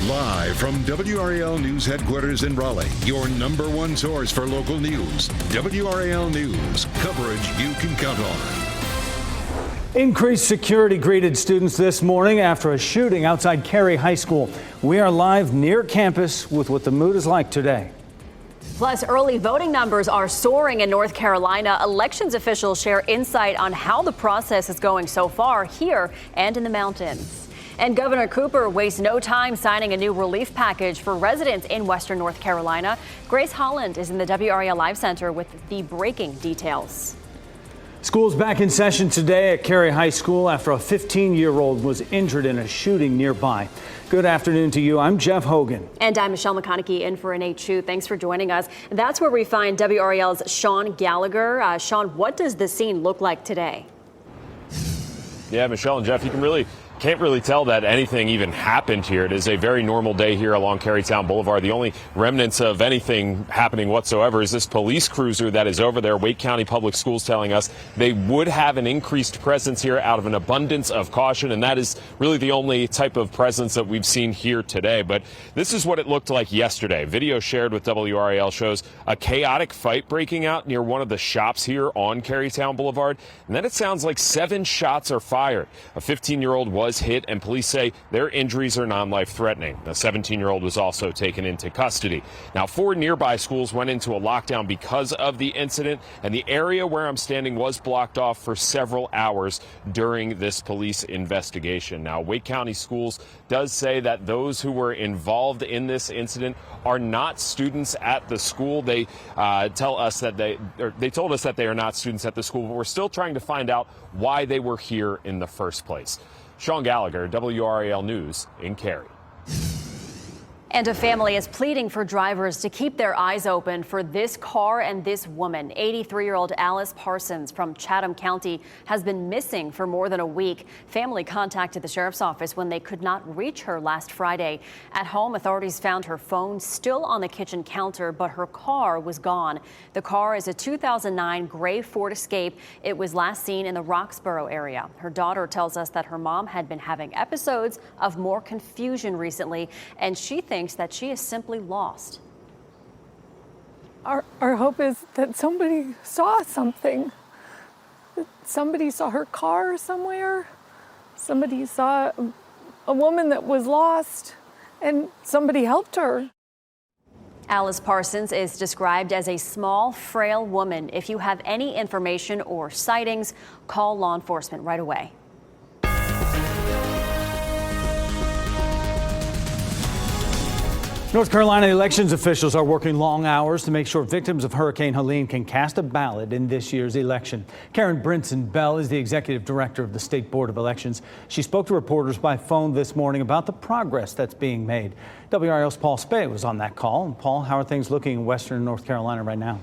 Live from WRAL News Headquarters in Raleigh, your number one source for local news. WRAL News, coverage you can count on. Increased security greeted students this morning after a shooting outside Cary High School. We are live near campus with what the mood is like today. Plus, early voting numbers are soaring in North Carolina. Elections officials share insight on how the process is going so far here and in the mountains. And Governor Cooper wastes no time signing a new relief package for residents in Western North Carolina. Grace Holland is in the WRAL Live Center with the breaking details. School's back in session today at Cary High School after a 15-year-old was injured in a shooting nearby. Good afternoon to you. I'm Jeff Hogan. And I'm Michelle McConaughey in for Nate Chu. Thanks for joining us. That's where we find WRAL's Sean Gallagher. Sean, what does the scene look like today? Yeah, Michelle and Jeff, you can't really tell that anything even happened here. It is a very normal day here along Carytown Boulevard. The only remnants of anything happening whatsoever is this police cruiser that is over there. Wake County Public Schools telling us they would have an increased presence here out of an abundance of caution, and that is really the only type of presence that we've seen here today. But this is what it looked like yesterday. Video shared with WRAL shows a chaotic fight breaking out near one of the shops here on Carytown Boulevard, and then it sounds like 7 shots are fired. A 15-year-old was hit, and police say their injuries are non-life threatening. The 17-year-old was also taken into custody. Now, 4 nearby schools went into a lockdown because of the incident, and the area where I'm standing was blocked off for several hours during this police investigation. Now, Wake County Schools does say that those who were involved in this incident are not students at the school. They told us that they are not students at the school, but we're still trying to find out why they were here in the first place. Sean Gallagher, WRAL News in Cary. And a family is pleading for drivers to keep their eyes open for this car and this woman. 83-year-old Alice Parsons from Chatham County has been missing for more than a week. Family contacted the sheriff's office when they could not reach her last Friday. At home, authorities found her phone still on the kitchen counter, but her car was gone. The car is a 2009 gray Ford Escape. It was last seen in the Roxborough area. Her daughter tells us that her mom had been having episodes of more confusion recently, and she thinks that she is simply lost. Our hope is that somebody saw something. That somebody saw her car somewhere. Somebody saw a woman that was lost, and somebody helped her. Alice Parsons is described as a small, frail woman. If you have any information or sightings, call law enforcement right away. North Carolina elections officials are working long hours to make sure victims of Hurricane Helene can cast a ballot in this year's election. Karen Brinson Bell is the executive director of the State Board of Elections. She spoke to reporters by phone this morning about the progress that's being made. WRAL's Paul Spey was on that call. And Paul, how are things looking in Western North Carolina right now?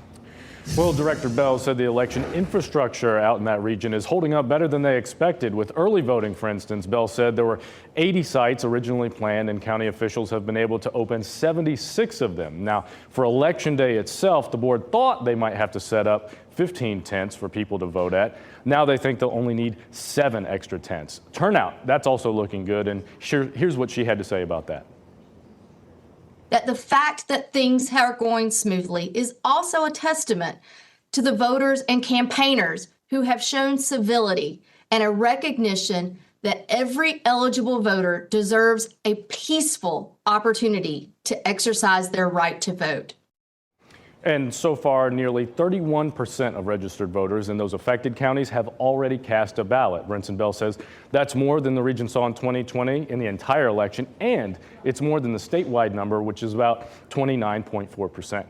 Well, Director Bell said the election infrastructure out in that region is holding up better than they expected. With early voting, for instance, Bell said there were 80 sites originally planned, and county officials have been able to open 76 of them. Now, for Election Day itself, the board thought they might have to set up 15 tents for people to vote at. Now they think they'll only need 7 extra tents. Turnout, that's also looking good, and here's what she had to say about that. That the fact that things are going smoothly is also a testament to the voters and campaigners who have shown civility and a recognition that every eligible voter deserves a peaceful opportunity to exercise their right to vote. And so far, nearly 31% of registered voters in those affected counties have already cast a ballot. Brinson Bell says that's more than the region saw in 2020 in the entire election, and it's more than the statewide number, which is about 29.4%.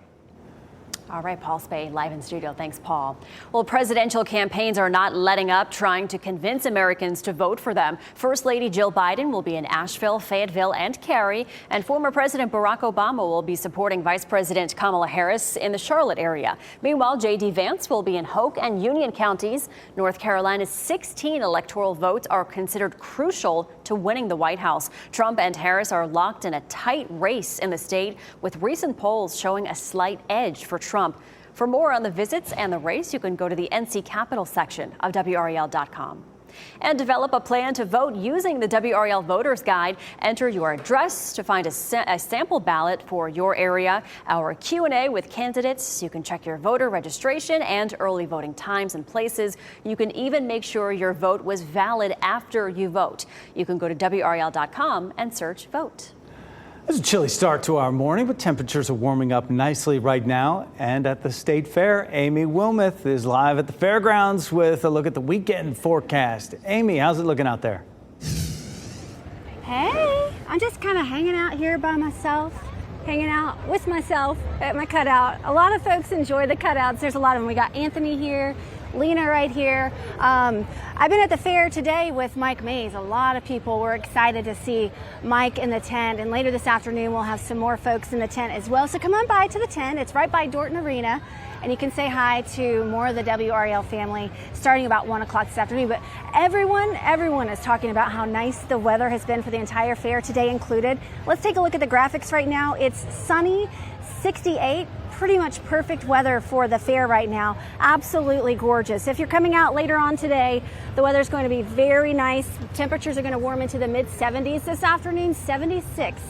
All right, Paul Spey, live in studio. Thanks, Paul. Well, presidential campaigns are not letting up, trying to convince Americans to vote for them. First Lady Jill Biden will be in Asheville, Fayetteville, and Cary, and former President Barack Obama will be supporting Vice President Kamala Harris in the Charlotte area. Meanwhile, J.D. Vance will be in Hoke and Union counties. North Carolina's 16 electoral votes are considered crucial to winning the White House. Trump and Harris are locked in a tight race in the state, with recent polls showing a slight edge for Trump. For more on the visits and the race, you can go to the NC Capitol section of WRAL.com. And develop a plan to vote using the WRAL Voters Guide. Enter your address to find a sample ballot for your area. Our Q&A with candidates. You can check your voter registration and early voting times and places. You can even make sure your vote was valid after you vote. You can go to WRAL.com and search vote. It's a chilly start to our morning, but temperatures are warming up nicely right now. And at the State Fair, Amy Wilmoth is live at the fairgrounds with a look at the weekend forecast. Amy, how's it looking out there? Hey, I'm just kind of hanging out here by myself, hanging out with myself at my cutout. A lot of folks enjoy the cutouts. There's a lot of them. We got Anthony here, Lena right here. I've been at the fair today with Mike Mays. A lot of people were excited to see Mike in the tent, and later this afternoon we'll have some more folks in the tent as well. So come on by to the tent. It's right by Dorton Arena, and you can say hi to more of the WRAL family starting about 1 o'clock this afternoon. But everyone is talking about how nice the weather has been for the entire fair, today included. Let's take a look at the graphics right now. It's sunny, 68. Pretty much perfect weather for the fair right now. Absolutely gorgeous. If you're coming out later on today, the weather's going to be very nice. Temperatures are going to warm into the mid 70s this afternoon, 76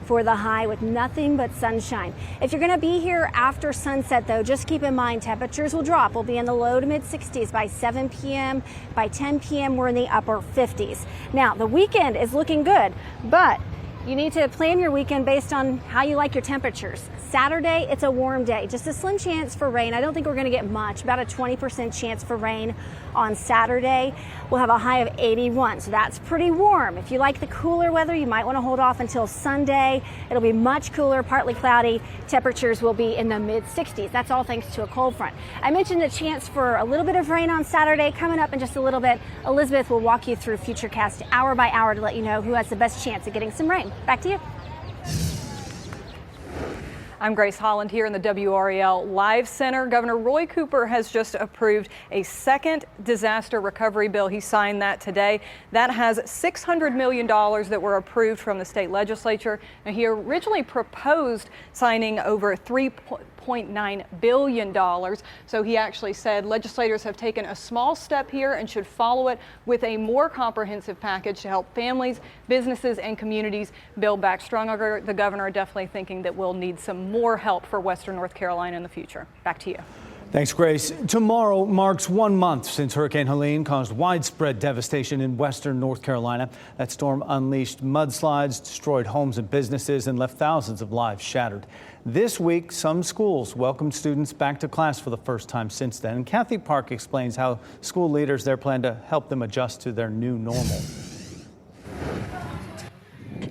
for the high with nothing but sunshine. If you're going to be here after sunset though, just keep in mind temperatures will drop. We'll be in the low to mid 60s by 7 p.m. By 10 p.m. we're in the upper 50s. Now the weekend is looking good, but you need to plan your weekend based on how you like your temperatures. Saturday, it's a warm day. Just a slim chance for rain. I don't think we're going to get much, about a 20% chance for rain on Saturday. We'll have a high of 81, so that's pretty warm. If you like the cooler weather, you might want to hold off until Sunday. It'll be much cooler, partly cloudy. Temperatures will be in the mid 60s. That's all thanks to a cold front. I mentioned a chance for a little bit of rain on Saturday. Coming up in just a little bit, Elizabeth will walk you through Futurecast hour by hour to let you know who has the best chance of getting some rain. Back to you. I'm Grace Holland here in the WRAL Live Center. Governor Roy Cooper has just approved a second disaster recovery bill. He signed that today. That has $600 million that were approved from the state legislature. And he originally proposed signing over $3.9 billion. So he actually said legislators have taken a small step here and should follow it with a more comprehensive package to help families, businesses, and communities build back stronger. The governor definitely thinking that we'll need some more help for Western North Carolina in the future. Back to you. Thanks, Grace. Tomorrow marks 1 month since Hurricane Helene caused widespread devastation in western North Carolina. That storm unleashed mudslides, destroyed homes and businesses, and left thousands of lives shattered. This week, some schools welcomed students back to class for the first time since then. And Kathy Park explains how school leaders there plan to help them adjust to their new normal.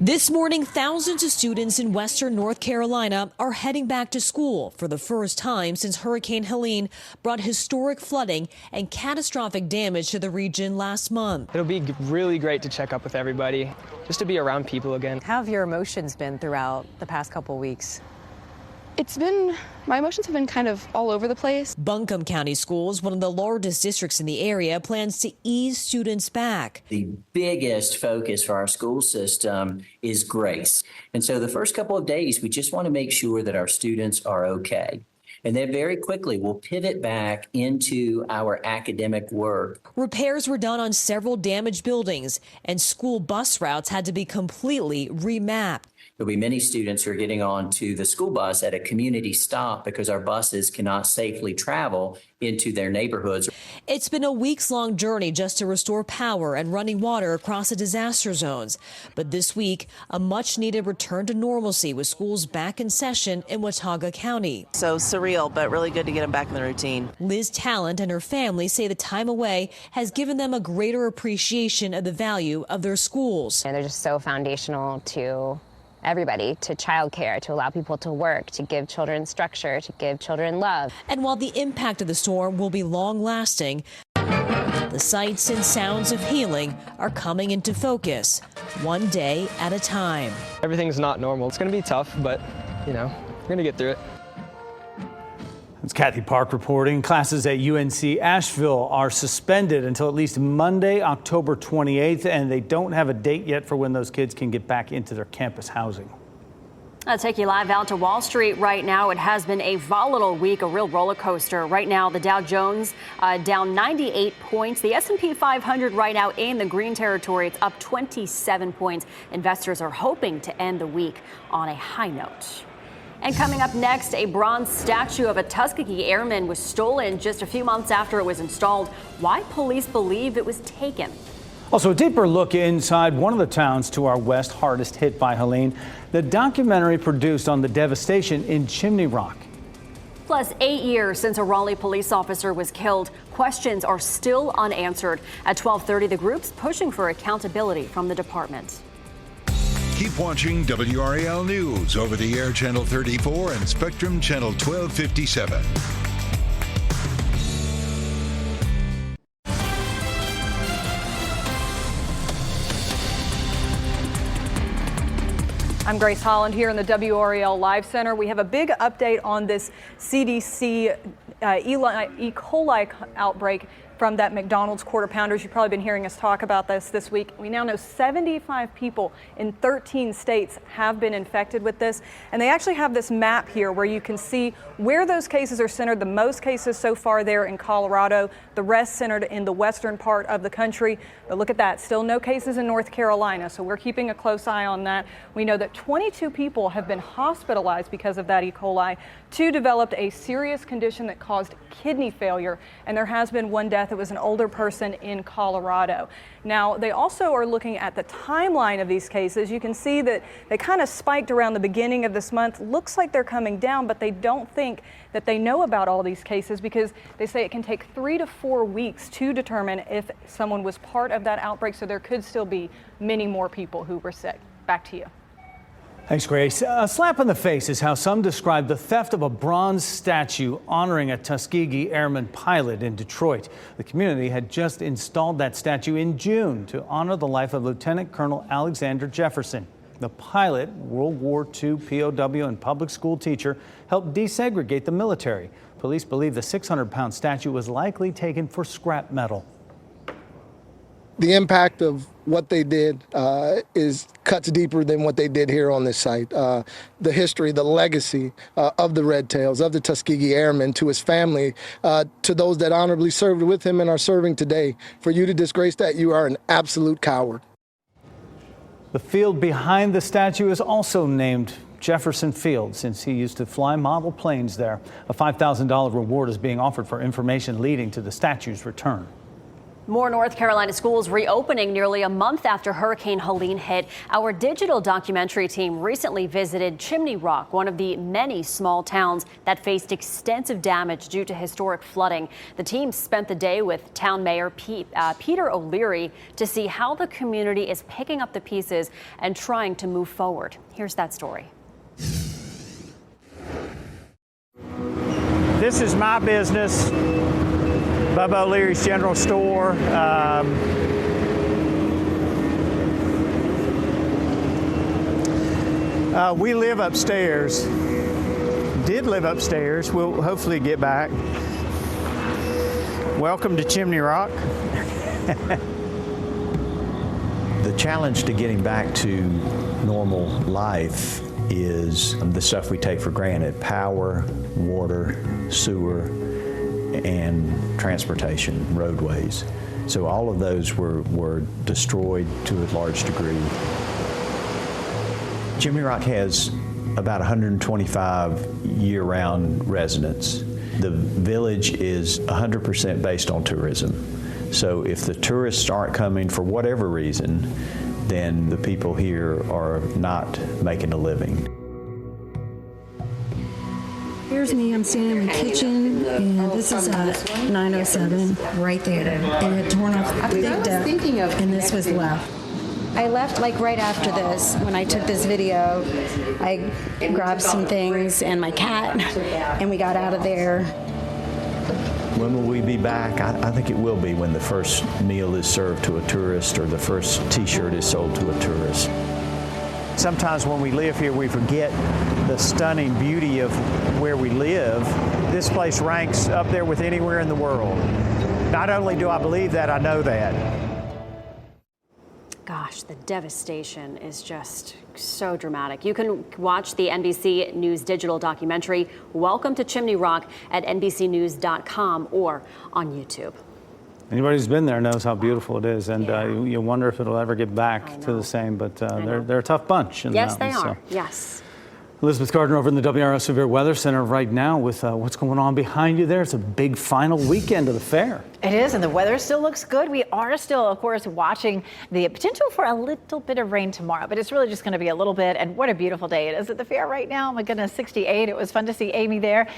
This morning, thousands of students in western North Carolina are heading back to school for the first time since Hurricane Helene brought historic flooding and catastrophic damage to the region last month. It'll be really great to check up with everybody, just to be around people again. How have your emotions been throughout the past couple weeks? My emotions have been kind of all over the place. Buncombe County Schools, one of the largest districts in the area, plans to ease students back. The biggest focus for our school system is grace. And so the first couple of days, we just want to make sure that our students are okay. And then very quickly, we'll pivot back into our academic work. Repairs were done on several damaged buildings, and school bus routes had to be completely remapped. There'll be many students who are getting on to the school bus at a community stop because our buses cannot safely travel into their neighborhoods. It's been a weeks-long journey just to restore power and running water across the disaster zones. But this week, a much-needed return to normalcy with schools back in session in Watauga County. So surreal, but really good to get them back in the routine. Liz Talent and her family say the time away has given them a greater appreciation of the value of their schools. And they're just so foundational to everybody, to childcare, to allow people to work, to give children structure, to give children love. And while the impact of the storm will be long-lasting, the sights and sounds of healing are coming into focus, one day at a time. Everything's not normal. It's going to be tough, but, we're going to get through it. It's Kathy Park reporting. Classes at UNC Asheville are suspended until at least Monday, October 28th, and they don't have a date yet for when those kids can get back into their campus housing. I'll take you live out to Wall Street right now. It has been a volatile week, a real roller coaster. Right now, the Dow Jones down 98 points. The S&P 500 right now in the green territory. It's up 27 points. Investors are hoping to end the week on a high note. And coming up next, a bronze statue of a Tuskegee Airman was stolen just a few months after it was installed. Why police believe it was taken. Also, a deeper look inside one of the towns to our west hardest hit by Helene. The documentary produced on the devastation in Chimney Rock. Plus, 8 years since a Raleigh police officer was killed. Questions are still unanswered. At 12:30, the group's pushing for accountability from the department. Keep watching WRAL News over the air Channel 34 and Spectrum Channel 1257. I'm Grace Holland here in the WRAL Live Center. We have a big update on this CDC E. coli outbreak from that McDonald's Quarter Pounders. You've probably been hearing us talk about this week. We now know 75 people in 13 states have been infected with this. And they actually have this map here where you can see where those cases are centered. The most cases so far there in Colorado, the rest centered in the western part of the country. But look at that, still no cases in North Carolina. So we're keeping a close eye on that. We know that 22 people have been hospitalized because of that E. coli. 2 developed a serious condition that caused kidney failure. And there has been 1 death. It was an older person in Colorado. Now, they also are looking at the timeline of these cases. You can see that they kind of spiked around the beginning of this month. Looks like they're coming down, but they don't think that they know about all these cases because they say it can take 3 to 4 weeks to determine if someone was part of that outbreak. So there could still be many more people who were sick. Back to you. Thanks, Grace. A slap in the face is how some describe the theft of a bronze statue honoring a Tuskegee Airman pilot in Detroit. The community had just installed that statue in June to honor the life of Lieutenant Colonel Alexander Jefferson. The pilot, World War II POW and public school teacher, helped desegregate the military. Police believe the 600-pound statue was likely taken for scrap metal. The impact of what they did cuts deeper than what they did here on this site. The history, the legacy of the Red Tails, of the Tuskegee Airmen, to his family, to those that honorably served with him and are serving today. For you to disgrace that, you are an absolute coward. The field behind the statue is also named Jefferson Field, since he used to fly model planes there. A $5,000 reward is being offered for information leading to the statue's return. More North Carolina schools reopening nearly a month after Hurricane Helene hit. Our digital documentary team recently visited Chimney Rock, one of the many small towns that faced extensive damage due to historic flooding. The team spent the day with town mayor Peter O'Leary to see how the community is picking up the pieces and trying to move forward. Here's that story. This is my business. Bubba O'Leary's General Store. We live upstairs. Did live upstairs. We'll hopefully get back. Welcome to Chimney Rock. The challenge to getting back to normal life is the stuff we take for granted: power, water, sewer, and transportation, roadways. So all of those were destroyed to a large degree. Chimney Rock has about 125 year-round residents. The village is 100% based on tourism. So if the tourists aren't coming for whatever reason, then the people here are not making a living. Here's me, I'm standing in the kitchen, and this is 907 right there. And it torn off the big deck, and this was left. I left like right after this. When I took this video, I grabbed some things and my cat, and we got out of there. When will we be back? I think it will be when the first meal is served to a tourist or the first t-shirt is sold to a tourist. Sometimes when we live here, we forget the stunning beauty of where we live. This place ranks up there with anywhere in the world. Not only do I believe that, I know that. Gosh, The devastation is just so dramatic. You can watch the NBC News digital documentary, Welcome to Chimney Rock, at NBCnews.com or on YouTube. Anybody who's been there knows how beautiful it is, and you wonder if it'll ever get back to the same, but they're a tough bunch in the Yes, mountains. they are. So. Yes. Elizabeth Gardner over in the WRAL Severe Weather Center right now with what's going on behind you there. It's a big final weekend of the fair. It is, and the weather still looks good. We are still, of course, watching the potential for a little bit of rain tomorrow, but it's really just going to be a little bit. And what a beautiful day it is at the fair right now. Oh my goodness, 68. It was fun to see Amy there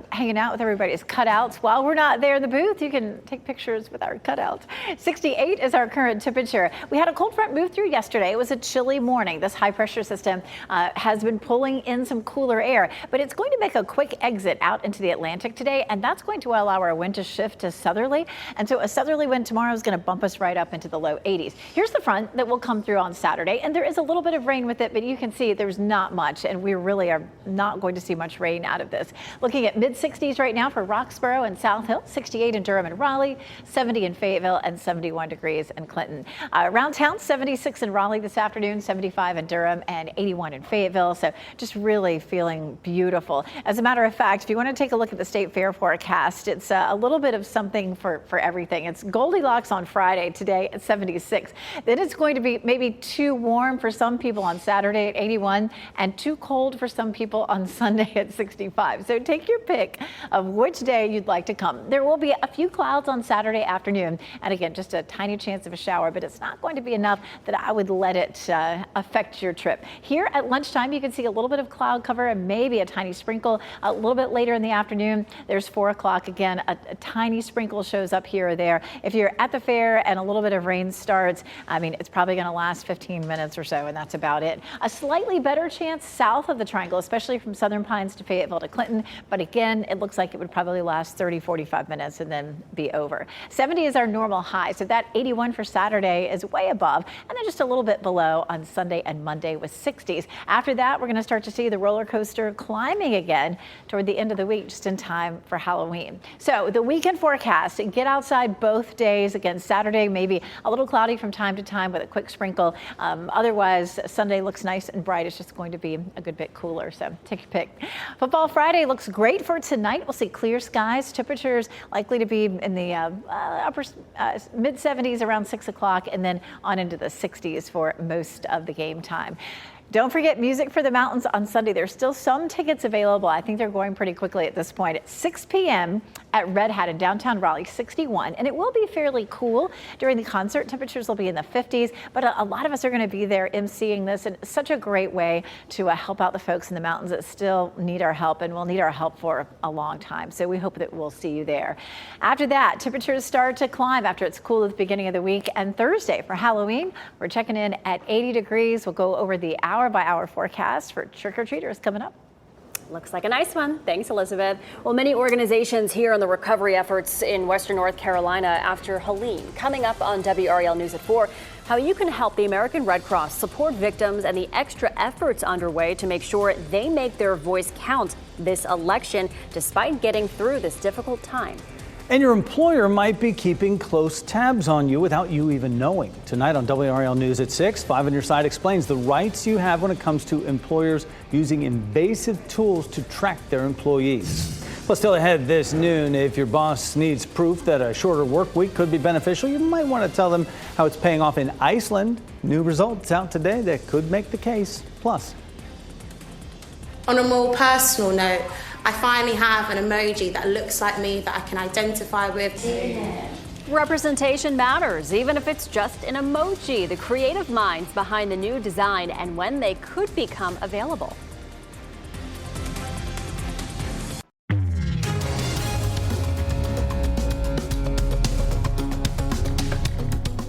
hanging out with everybody's cutouts. While we're not there in the booth, you can take pictures with our cutouts. 68 is our current temperature. We had a cold front move through yesterday. It was a chilly morning. This high pressure system has been pulling in some cooler air, but it's going to make a quick exit out into the Atlantic today, and that's going to allow our wind to shift to southerly. And so a southerly wind tomorrow is going to bump us right up into the low 80s. Here's the front that will come through on Saturday, and there is a little bit of rain with it, but you can see there's not much, and we really are not going to see much rain out of this. Looking at mid 60s right now for Roxborough and South Hill, 68 in Durham and Raleigh, 70 in Fayetteville, and 71 degrees in Clinton. Around town, 76 in Raleigh this afternoon, 75 in Durham, and 81 in Fayetteville. So just really feeling beautiful. As a matter of fact, if you want to take a look at the state fair forecast, it's a little bit of something for everything. It's Goldilocks on Friday, today at 76. Then it's going to be maybe too warm for some people on Saturday at 81 and too cold for some people on Sunday at 65. So take your pick of which day you'd like to come. There will be a few clouds on Saturday afternoon, and again, just a tiny chance of a shower, but it's not going to be enough that I would let it affect your trip. Here at lunchtime, you can see a little bit of cloud cover and maybe a tiny sprinkle. A little bit later in the afternoon, there's 4 o'clock again, a tiny sprinkle shows up here or there. If you're at the fair and a little bit of rain starts, I mean, it's probably going to last 15 minutes or so, and that's about it. A slightly better chance south of the triangle, especially from Southern Pines to Fayetteville to Clinton, but again, it looks like it would probably last 30-45 minutes and then be over. 70 is our normal high, so that 81 for Saturday is way above, and then just a little bit below on Sunday and Monday with 60s. After that, we're going to start to see the roller coaster climbing again toward the end of the week, just in time for Halloween. So the weekend forecast, get outside both days. Again, Saturday maybe a little cloudy from time to time with a quick sprinkle. Otherwise, Sunday looks nice and bright. It's just going to be a good bit cooler, so take your pick. Football Friday looks great for tonight. We'll see clear skies. Temperatures likely to be in the upper mid 70s around 6 o'clock, and then on into the 60s for most of the game time. Don't forget Music for the Mountains on Sunday. There's still some tickets available. I think they're going pretty quickly at this point. At 6 p.m. at Red Hat in downtown Raleigh, 61. And it will be fairly cool during the concert. Temperatures will be in the 50s, but a lot of us are going to be there emceeing this. And it's such a great way to help out the folks in the mountains that still need our help and will need our help for a long time. So we hope that we'll see you there. After that, temperatures start to climb after it's cool at the beginning of the week. And Thursday for Halloween, we're checking in at 80 degrees. We'll go over the hour-by-hour forecast for trick-or-treaters coming up. Looks like a nice one. Thanks, Elizabeth. Well, many organizations here on the recovery efforts in Western North Carolina after Helene. Coming up on WRAL News at 4, how you can help the American Red Cross support victims and the extra efforts underway to make sure they make their voice count this election despite getting through this difficult time. And your employer might be keeping close tabs on you without you even knowing. Tonight on WRAL News at 6, 5 on your side explains the rights you have when it comes to employers using invasive tools to track their employees. Plus, still ahead this noon, if your boss needs proof that a shorter work week could be beneficial, you might want to tell them how it's paying off in Iceland. New results out today that could make the case. Plus, on a more personal note, I finally have an emoji that looks like me that I can identify with. Representation matters, even if it's just an emoji. The creative minds behind the new design and when they could become available.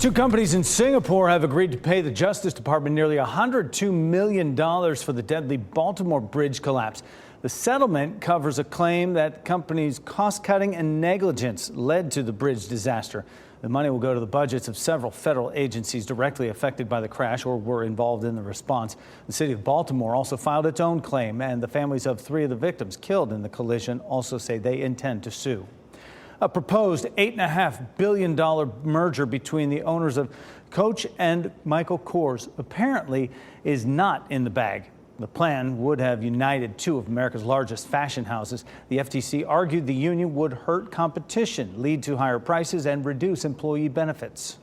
Two companies in Singapore have agreed to pay the Justice Department nearly $102 million for the deadly Baltimore bridge collapse. The settlement covers a claim that companies' cost-cutting and negligence led to the bridge disaster. The money will go to the budgets of several federal agencies directly affected by the crash or were involved in the response. The city of Baltimore also filed its own claim, and the families of 3 of the victims killed in the collision also say they intend to sue. A proposed $8.5 billion merger between the owners of Coach and Michael Kors apparently is not in the bag. The plan would have united two of America's largest fashion houses. The FTC argued the union would hurt competition, lead to higher prices, and reduce employee benefits.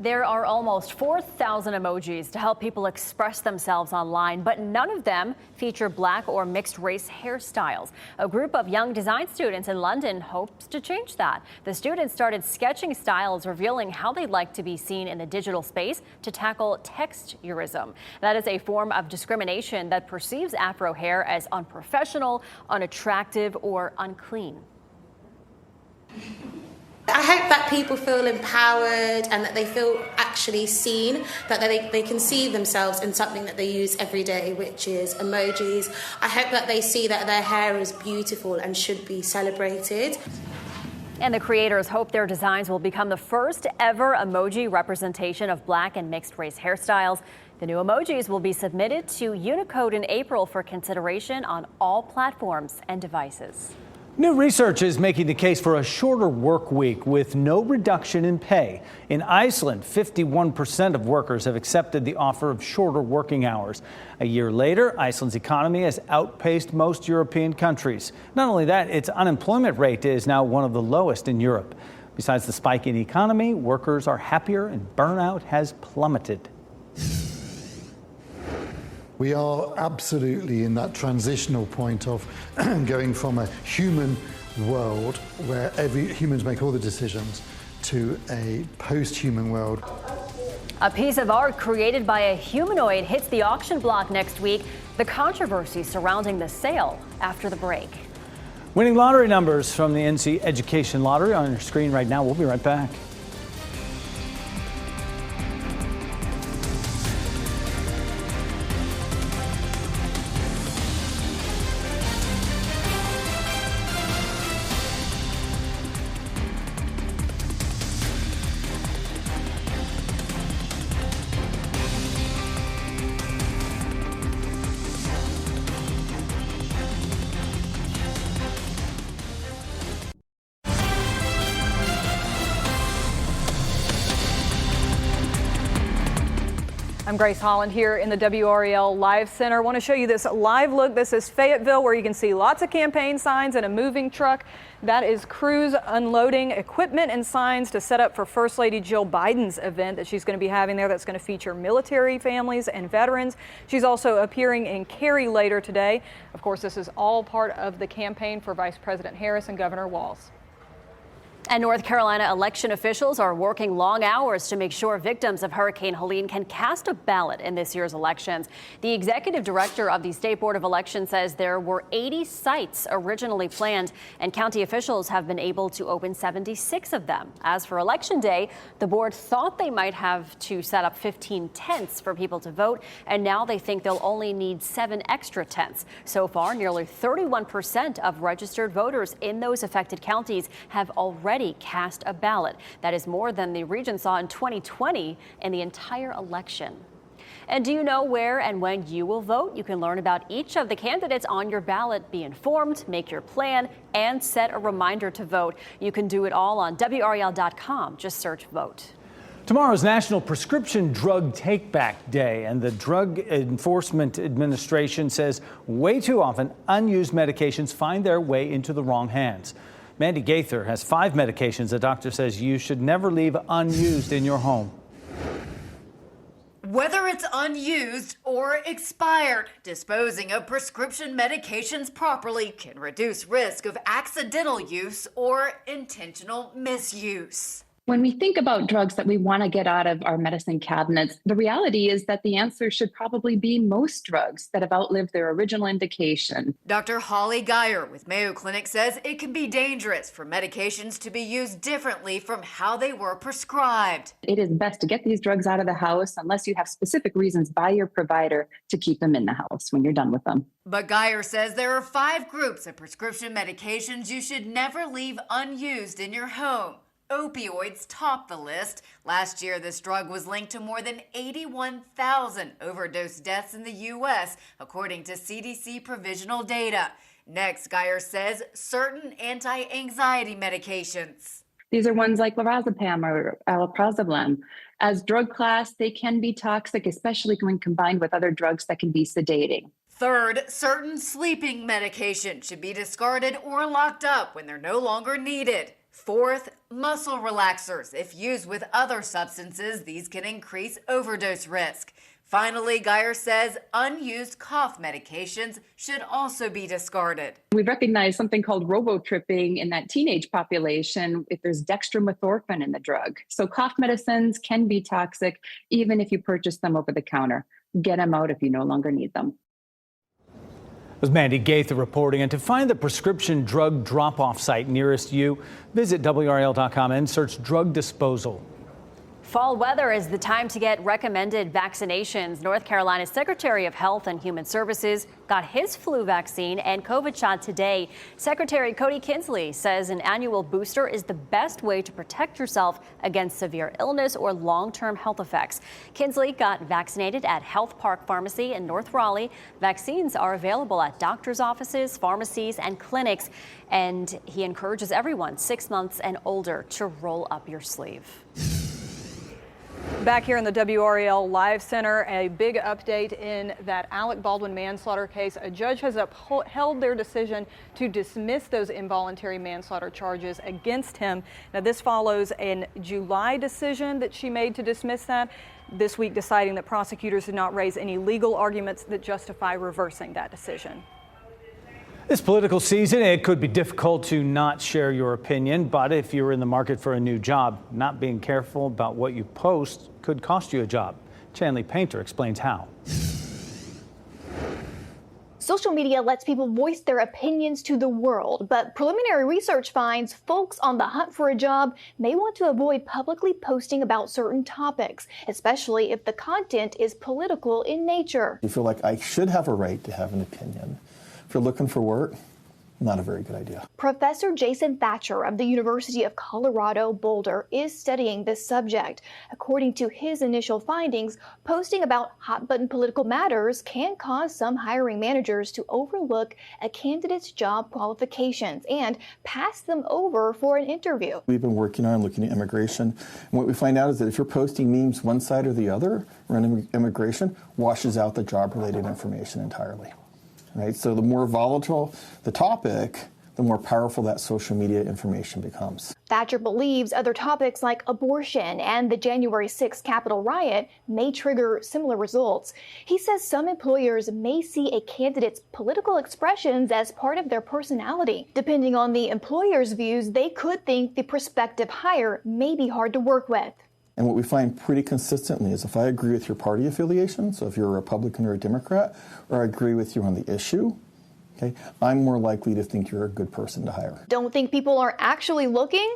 There are almost 4,000 emojis to help people express themselves online, but none of them feature Black or mixed race hairstyles. A group of young design students in London hopes to change that. The students started sketching styles, revealing how they'd like to be seen in the digital space to tackle texturism. That is a form of discrimination that perceives Afro hair as unprofessional, unattractive, or unclean. I hope that people feel empowered and that they feel actually seen, that they can see themselves in something that they use every day, which is emojis. I hope that they see that their hair is beautiful and should be celebrated. And the creators hope their designs will become the first ever emoji representation of Black and mixed race hairstyles. The new emojis will be submitted to Unicode in April for consideration on all platforms and devices. New research is making the case for a shorter work week with no reduction in pay. In Iceland, 51% of workers have accepted the offer of shorter working hours. A year later, Iceland's economy has outpaced most European countries. Not only that, its unemployment rate is now one of the lowest in Europe. Besides the spike in economy, workers are happier and burnout has plummeted. We are absolutely in that transitional point of going from a human world where humans make all the decisions to a post-human world. A piece of art created by a humanoid hits the auction block next week. The controversy surrounding the sale after the break. Winning lottery numbers from the NC Education Lottery on your screen right now. We'll be right back. I'm Grace Holland here in the WRAL Live Center. I want to show you this live look. This is Fayetteville, where you can see lots of campaign signs and a moving truck. That is crews unloading equipment and signs to set up for First Lady Jill Biden's event that she's going to be having there. That's going to feature military families and veterans. She's also appearing in Cary later today. Of course, this is all part of the campaign for Vice President Harris and Governor Walz. And North Carolina election officials are working long hours to make sure victims of Hurricane Helene can cast a ballot in this year's elections. The executive director of the State Board of Elections says there were 80 sites originally planned, and county officials have been able to open 76 of them. As for Election Day, the board thought they might have to set up 15 tents for people to vote, and now they think they'll only need 7 extra tents. So far, nearly 31% of registered voters in those affected counties have already cast a ballot. That is more than the region saw in 2020 in the entire election. And do you know where and when you will vote? You can learn about each of the candidates on your ballot, be informed, make your plan, and set a reminder to vote. You can do it all on WRAL.com. Just search vote. Tomorrow is National Prescription Drug Take-Back Day, and the Drug Enforcement Administration says way too often unused medications find their way into the wrong hands. Mandy Gaither has 5 medications a doctor says you should never leave unused in your home. Whether it's unused or expired, disposing of prescription medications properly can reduce risk of accidental use or intentional misuse. When we think about drugs that we want to get out of our medicine cabinets, the reality is that the answer should probably be most drugs that have outlived their original indication. Dr. Holly Geyer with Mayo Clinic says it can be dangerous for medications to be used differently from how they were prescribed. It is best to get these drugs out of the house unless you have specific reasons by your provider to keep them in the house when you're done with them. But Geyer says there are 5 groups of prescription medications you should never leave unused in your home. Opioids top the list. Last year, this drug was linked to more than 81,000 overdose deaths in the U.S., according to CDC provisional data. Next, Geyer says certain anti-anxiety medications. These are ones like lorazepam or alprazolam. As drug class, they can be toxic, especially when combined with other drugs that can be sedating. Third, certain sleeping medications should be discarded or locked up when they're no longer needed. Fourth, muscle relaxers. If used with other substances, these can increase overdose risk. Finally, Geyer says unused cough medications should also be discarded. We recognize something called robotripping in that teenage population if there's dextromethorphan in the drug. So cough medicines can be toxic even if you purchase them over the counter. Get them out if you no longer need them. It was Mandy Gaither reporting. And to find the prescription drug drop-off site nearest you, visit WRAL.com and search drug disposal. Fall weather is the time to get recommended vaccinations. North Carolina's Secretary of Health and Human Services got his flu vaccine and COVID shot today. Secretary Cody Kinsley says an annual booster is the best way to protect yourself against severe illness or long-term health effects. Kinsley got vaccinated at Health Park Pharmacy in North Raleigh. Vaccines are available at doctors' offices, pharmacies, and clinics. And he encourages everyone 6 months and older to roll up your sleeve. Back here in the WRAL Live Center, a big update in that Alec Baldwin manslaughter case. A judge has upheld their decision to dismiss those involuntary manslaughter charges against him. Now, this follows a July decision that she made to dismiss that. This week deciding that prosecutors did not raise any legal arguments that justify reversing that decision. This political season, it could be difficult to not share your opinion, but if you're in the market for a new job, not being careful about what you post could cost you a job. Chanley Painter explains how. Social media lets people voice their opinions to the world, but preliminary research finds folks on the hunt for a job may want to avoid publicly posting about certain topics, especially if the content is political in nature. You feel like I should have a right to have an opinion. If you're looking for work, not a very good idea. Professor Jason Thatcher of the University of Colorado Boulder is studying this subject. According to his initial findings, posting about hot-button political matters can cause some hiring managers to overlook a candidate's job qualifications and pass them over for an interview. We've been working on looking at immigration, and what we find out is that if you're posting memes one side or the other around immigration, washes out the job-related information entirely. Right? So the more volatile the topic, the more powerful that social media information becomes. Thatcher believes other topics like abortion and the January 6th Capitol riot may trigger similar results. He says some employers may see a candidate's political expressions as part of their personality. Depending on the employer's views, they could think the prospective hire may be hard to work with. And what we find pretty consistently is if I agree with your party affiliation, so if you're a Republican or a Democrat, or I agree with you on the issue, okay, I'm more likely to think you're a good person to hire. Don't think people are actually looking?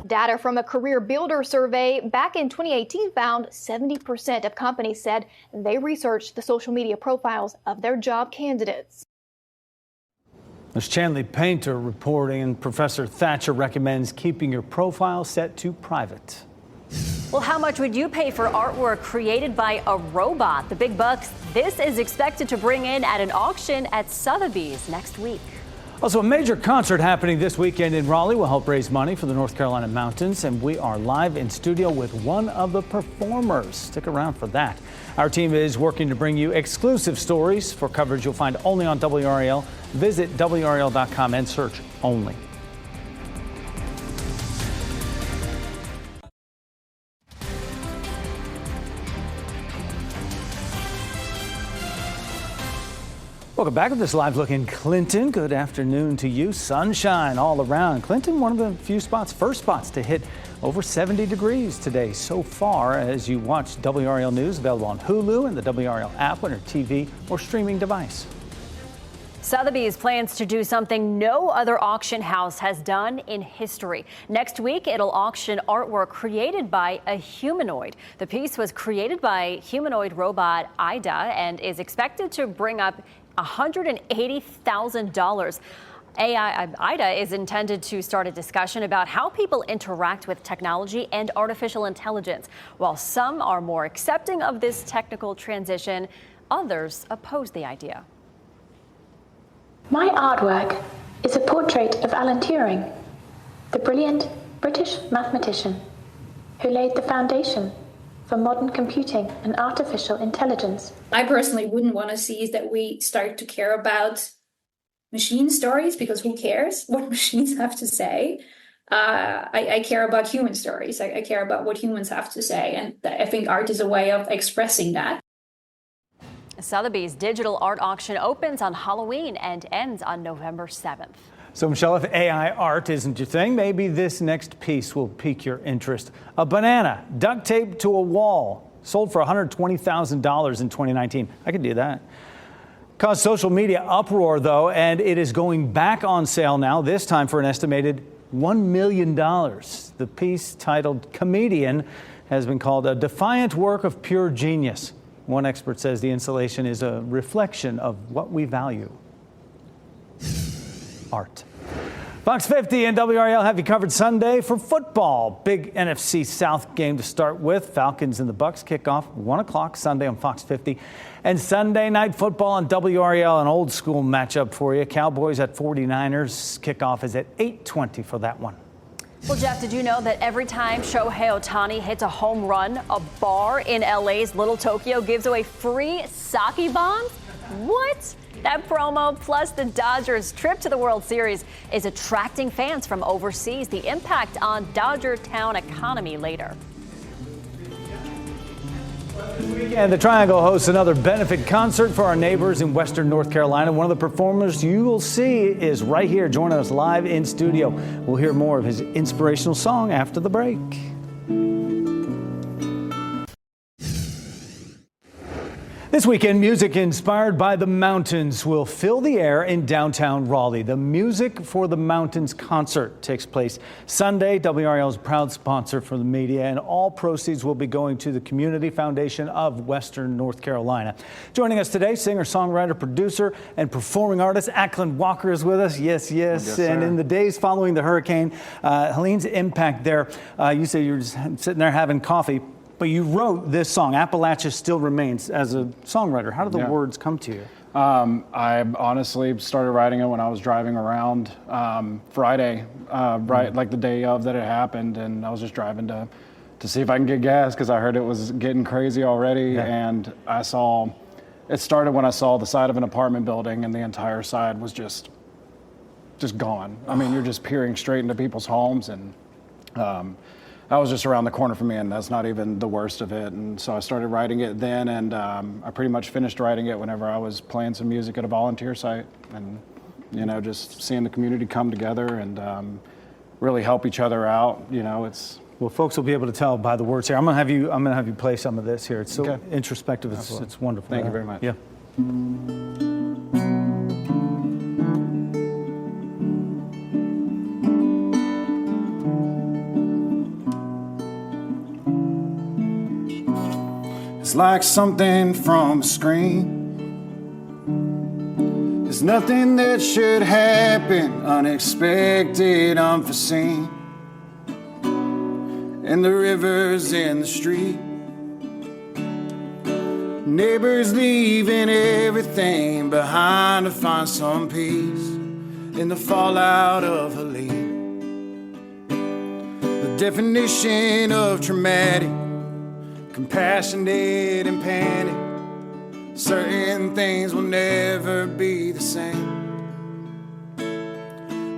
Data from a career builder survey back in 2018 found 70% of companies said they researched the social media profiles of their job candidates. There's Chanley Painter reporting, and Professor Thatcher recommends keeping your profile set to private. Well, how much would you pay for artwork created by a robot? The big bucks this is expected to bring in at an auction at Sotheby's next week. Also, a major concert happening this weekend in Raleigh will help raise money for the North Carolina mountains, and we are live in studio with one of the performers. Stick around for that. Our team is working to bring you exclusive stories for coverage you'll find only on WRAL. Visit WRAL.com and search only. Welcome back to this live look in Clinton. Good afternoon to you. Sunshine all around. Clinton, one of the few first spots to hit over 70 degrees today so far as you watch WRAL News, available on Hulu and the WRAL app on your TV or streaming device. Sotheby's plans to do something no other auction house has done in history. Next week, it'll auction artwork created by a humanoid. The piece was created by humanoid robot Ida and is expected to bring up $180,000. Ida is intended to start a discussion about how people interact with technology and artificial intelligence. While some are more accepting of this technical transition, others oppose the idea. My artwork is a portrait of Alan Turing, the brilliant British mathematician. who laid the foundation for modern computing and artificial intelligence. I personally wouldn't want to see is that we start to care about machine stories, because who cares what machines have to say? I care about human stories. I care about what humans have to say. And I think art is a way of expressing that. Sotheby's digital art auction opens on Halloween and ends on November 7th. So, Michelle, if AI art isn't your thing, maybe this next piece will pique your interest. A banana duct taped to a wall, sold for $120,000 in 2019. I could do that. Caused social media uproar, though, and it is going back on sale now, this time for an estimated $1 million. The piece, titled Comedian, has been called a defiant work of pure genius. One expert says the installation is a reflection of what we value: art. Fox 50 and WRAL have you covered Sunday for football. Big NFC South game to start with. Falcons and the Bucks kick off 1 o'clock Sunday on Fox 50. And Sunday night football on WRAL, an old school matchup for you. Cowboys at 49ers. Kickoff is at 8:20 for that one. Well, Jeff, did you know that every time Shohei Ohtani hits a home run, a bar in LA's Little Tokyo gives away free sake bombs? What? That promo, plus the Dodgers' trip to the World Series, is attracting fans from overseas. The impact on Dodger Town economy later. And the Triangle hosts another benefit concert for our neighbors in Western North Carolina. One of the performers you will see is right here, joining us live in studio. We'll hear more of his inspirational song after the break. This weekend, music inspired by the mountains will fill the air in downtown Raleigh. The Music for the Mountains concert takes place Sunday. WRAL is a proud sponsor for the media, and all proceeds will be going to the Community Foundation of Western North Carolina. Joining us today, singer, songwriter, producer, and performing artist Ackland Walker is with us. Yes. And in the days following the hurricane, Helene's impact there, you say you're just sitting there having coffee. But you wrote this song, Appalachia Still Remains, as a songwriter. How did the words come to you? I honestly started writing it when I was driving around Friday, right like the day of that it happened, and I was just driving to see if I can get gas because I heard it was getting crazy already, and it started when I saw the side of an apartment building and the entire side was just gone. I mean, you're just peering straight into people's homes, and that was just around the corner from me, and that's not even the worst of it. And so I started writing it then, and I pretty much finished writing it whenever I was playing some music at a volunteer site, and just seeing the community come together and really help each other out. It's well, folks will be able to tell by the words here. I'm gonna have you play some of this here. It's so introspective. It's wonderful. Thank you very much. Yeah. It's like something from a screen. There's nothing that should happen, unexpected, unforeseen. And the rivers in the street, neighbors leaving everything behind to find some peace in the fallout of Helene. The definition of traumatic, compassionate and panic. Certain things will never be the same.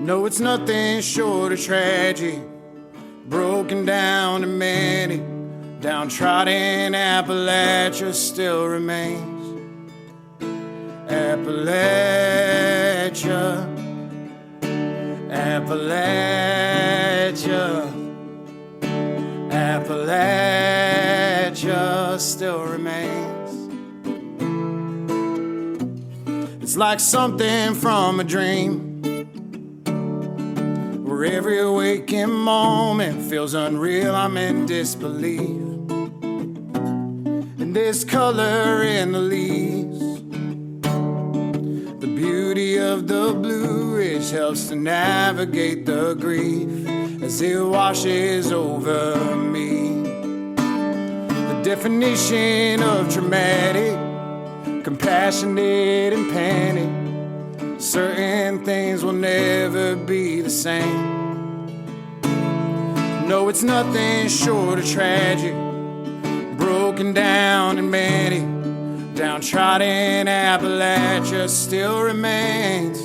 No, it's nothing short of tragic, broken down and manic. Downtrodden Appalachia still remains. Appalachia, Appalachia, Appalachia still remains. It's like something from a dream, where every waking moment feels unreal. I'm in disbelief. And there's color in the leaves. The beauty of the Blue Ridge helps to navigate the grief as it washes over me. The definition of traumatic, compassionate and panic. Certain things will never be the same. No, it's nothing short of tragic. Broken down and many, downtrodden Appalachia still remains.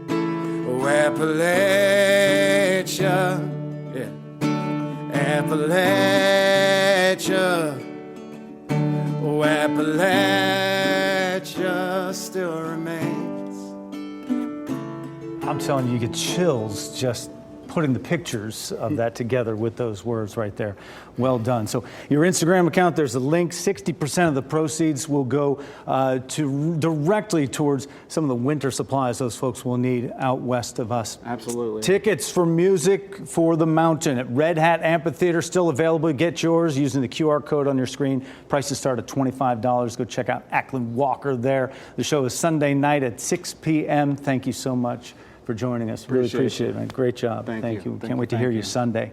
Oh, Appalachia, yeah. Appalachia, oh, Appalachia still remains. I'm telling you, you get chills just putting the pictures of that together with those words right there. Well done. So your Instagram account, there's a link. 60% of the proceeds will go directly towards some of the winter supplies those folks will need out west of us. Absolutely. Tickets for Music for the Mountain at Red Hat Amphitheater still available. Get yours using the QR code on your screen. Prices start at $25. Go check out Ackland Walker there. The show is Sunday night at 6 p.m. Thank you so much for joining us. Really appreciate it, man. Great job. Thank you. Can't wait to hear you Sunday.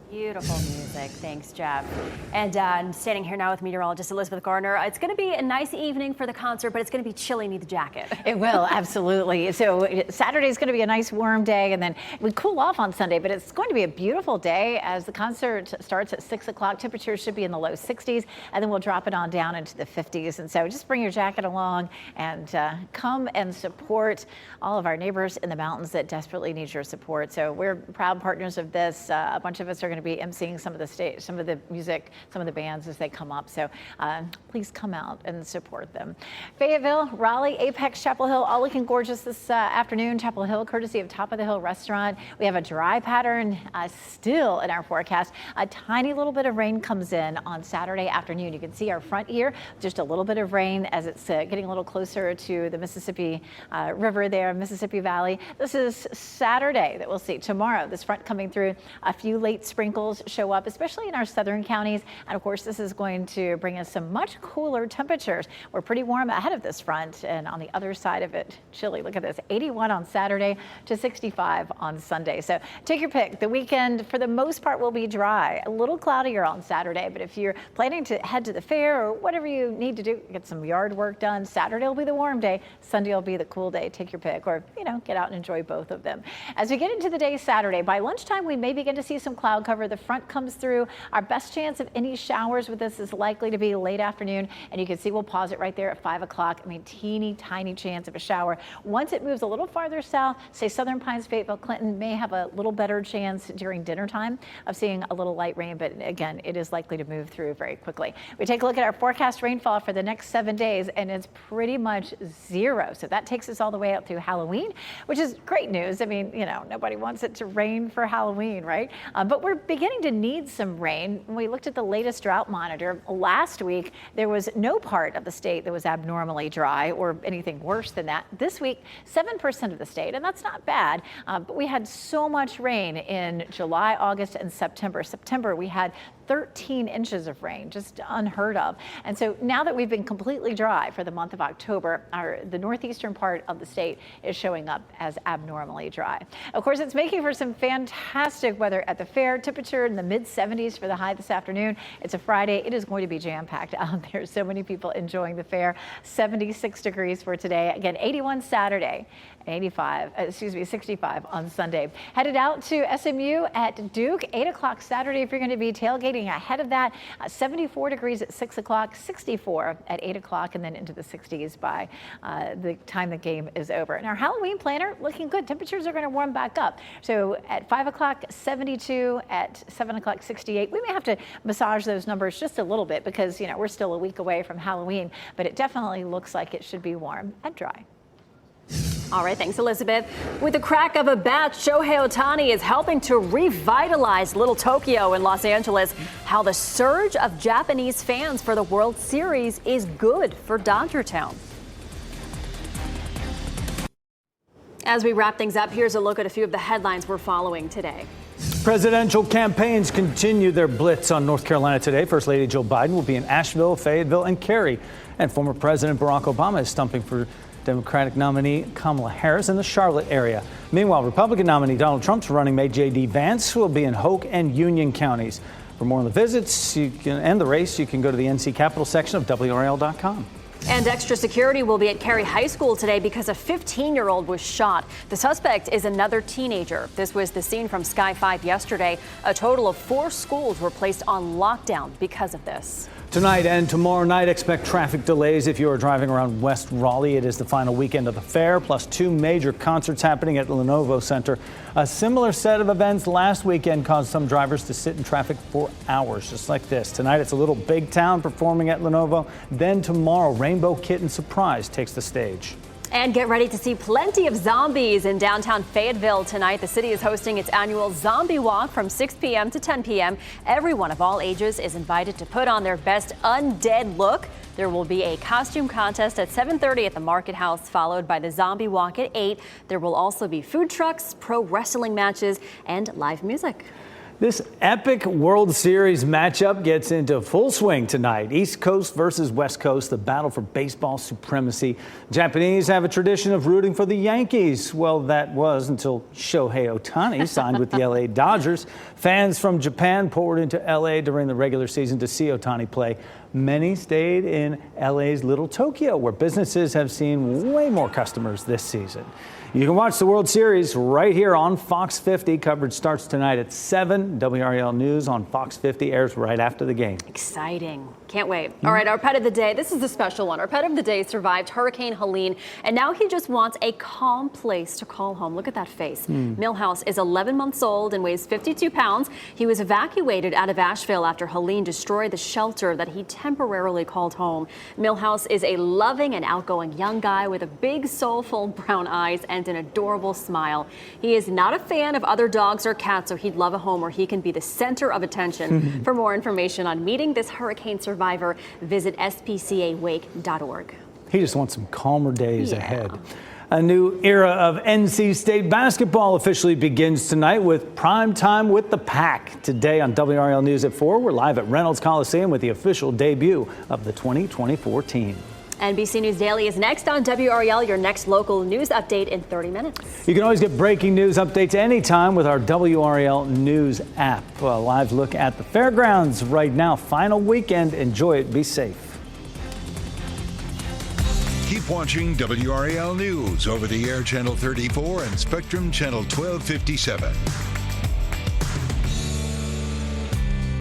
Beautiful music. Thanks, Jeff. And I'm standing here now with meteorologist Elizabeth Gardner. It's going to be a nice evening for the concert, but it's going to be chilly. Need the jacket. It will, absolutely. So Saturday is going to be a nice warm day, and then we cool off on Sunday, but it's going to be a beautiful day as the concert starts at 6 o'clock. Temperatures should be in the low 60s, and then we'll drop it on down into the 50s. And so just bring your jacket along and come and support all of our neighbors in the mountains that desperately need your support. So we're proud partners of this. A bunch of us are going to be emceeing some of the music, some of the bands as they come up. So please come out and support them. Fayetteville, Raleigh, Apex, Chapel Hill, all looking gorgeous this afternoon. Chapel Hill, courtesy of Top of the Hill Restaurant. We have a dry pattern still in our forecast. A tiny little bit of rain comes in on Saturday afternoon. You can see our front here, just a little bit of rain as it's getting a little closer to the Mississippi River there, Mississippi Valley. This is Saturday that we'll see. Tomorrow, this front coming through, a few late sprinkles show up, especially in our southern counties. And of course, this is going to bring us some much cooler temperatures. We're pretty warm ahead of this front, and on the other side of it, chilly. Look at this, 81 on Saturday to 65 on Sunday. So take your pick. The weekend, for the most part, will be dry. A little cloudier on Saturday, but if you're planning to head to the fair or whatever you need to do, get some yard work done, Saturday will be the warm day. Sunday will be the cool day. Take your pick, or, get out and enjoy both of them. As we get into the day Saturday, by lunchtime, we may begin to see some cloud cover. The front comes through. Our best chance of any showers with this is likely to be late afternoon, and you can see we'll pause it right there at 5 o'clock. I mean, teeny tiny chance of a shower. Once it moves a little farther south, say Southern Pines, Fayetteville, Clinton may have a little better chance during dinner time of seeing a little light rain, but again, it is likely to move through very quickly. We take a look at our forecast rainfall for the next 7 days, and it's pretty much zero. So that takes us all the way up through Halloween, which is great news. I mean, nobody wants it to rain for Halloween, right? But we're beginning to need some rain. When we looked at the latest drought monitor last week, there was no part of the state that was abnormally dry or anything worse than that. This week, 7% of the state, and that's not bad, but we had so much rain in July, August, and September. September, we had 13 inches of rain, just unheard of. And so now that we've been completely dry for the month of October, the northeastern part of the state is showing up as abnormally dry. Of course, it's making for some fantastic weather at the fair. Temperature in the mid-70s for the high this afternoon. It's a Friday. It is going to be jam-packed out there. So many people enjoying the fair. 76 degrees for today. Again, 81 Saturday. 65 on Sunday. Headed out to SMU at Duke, 8 o'clock Saturday if you're going to be tailgating ahead of that. 74 degrees at 6 o'clock, 64 at 8 o'clock, and then into the 60s by the time the game is over. And our Halloween planner looking good. Temperatures are going to warm back up. So at 5 o'clock, 72, at 7 o'clock, 68. We may have to massage those numbers just a little bit because, we're still a week away from Halloween, but it definitely looks like it should be warm and dry. All right, thanks, Elizabeth. With the crack of a bat, Shohei Ohtani is helping to revitalize Little Tokyo in Los Angeles. How the surge of Japanese fans for the World Series is good for Dodger Town. As we wrap things up, here's a look at a few of the headlines we're following today. Presidential campaigns continue their blitz on North Carolina today. First Lady Joe Biden will be in Asheville, Fayetteville, and Cary. And former President Barack Obama is stumping for Democratic nominee Kamala Harris in the Charlotte area. Meanwhile, Republican nominee Donald Trump's running mate J.D. Vance will be in Hoke and Union counties. For more on the visits and the race, you can go to the NC Capitol section of WRAL.com. And extra security will be at Cary High School today because a 15-year-old was shot. The suspect is another teenager. This was the scene from Sky 5 yesterday. A total of 4 schools were placed on lockdown because of this. Tonight and tomorrow night, expect traffic delays if you are driving around West Raleigh. It is the final weekend of the fair, plus 2 major concerts happening at Lenovo Center. A similar set of events last weekend caused some drivers to sit in traffic for hours, just like this. Tonight, it's a little big town performing at Lenovo. Then tomorrow, Rainbow Kitten Surprise takes the stage. And get ready to see plenty of zombies in downtown Fayetteville tonight. The city is hosting its annual Zombie Walk from 6 p.m. to 10 p.m. Everyone of all ages is invited to put on their best undead look. There will be a costume contest at 7:30 at the Market House, followed by the Zombie Walk at 8. There will also be food trucks, pro wrestling matches, and live music. This epic World Series matchup gets into full swing tonight. East Coast versus West Coast, the battle for baseball supremacy. Japanese have a tradition of rooting for the Yankees. Well, that was until Shohei Ohtani signed with the LA Dodgers. Fans from Japan poured into LA during the regular season to see Ohtani play. Many stayed in LA's Little Tokyo, where businesses have seen way more customers this season. You can watch the World Series right here on Fox 50. Coverage starts tonight at 7. WRAL News on Fox 50 airs right after the game. Exciting. Can't wait. All right, our pet of the day. This is a special one. Our pet of the day survived Hurricane Helene, and now he just wants a calm place to call home. Look at that face. Millhouse is 11 months old and weighs 52 pounds. He was evacuated out of Asheville after Helene destroyed the shelter that he temporarily called home. Millhouse is a loving and outgoing young guy with a big, soulful brown eyes and an adorable smile. He is not a fan of other dogs or cats, so he'd love a home where he can be the center of attention. For more information on meeting this hurricane survivor, visit spcawake.org. He just wants some calmer days ahead. A new era of NC State basketball officially begins tonight with Prime Time with the Pack. Today on WRAL News at 4, we're live at Reynolds Coliseum with the official debut of the 2024 team. NBC News Daily is next on WRAL, your next local news update in 30 minutes. You can always get breaking news updates anytime with our WRAL News app. A live look at the fairgrounds right now. Final weekend. Enjoy it. Be safe. Keep watching WRAL News over the air Channel 34 and Spectrum Channel 1257.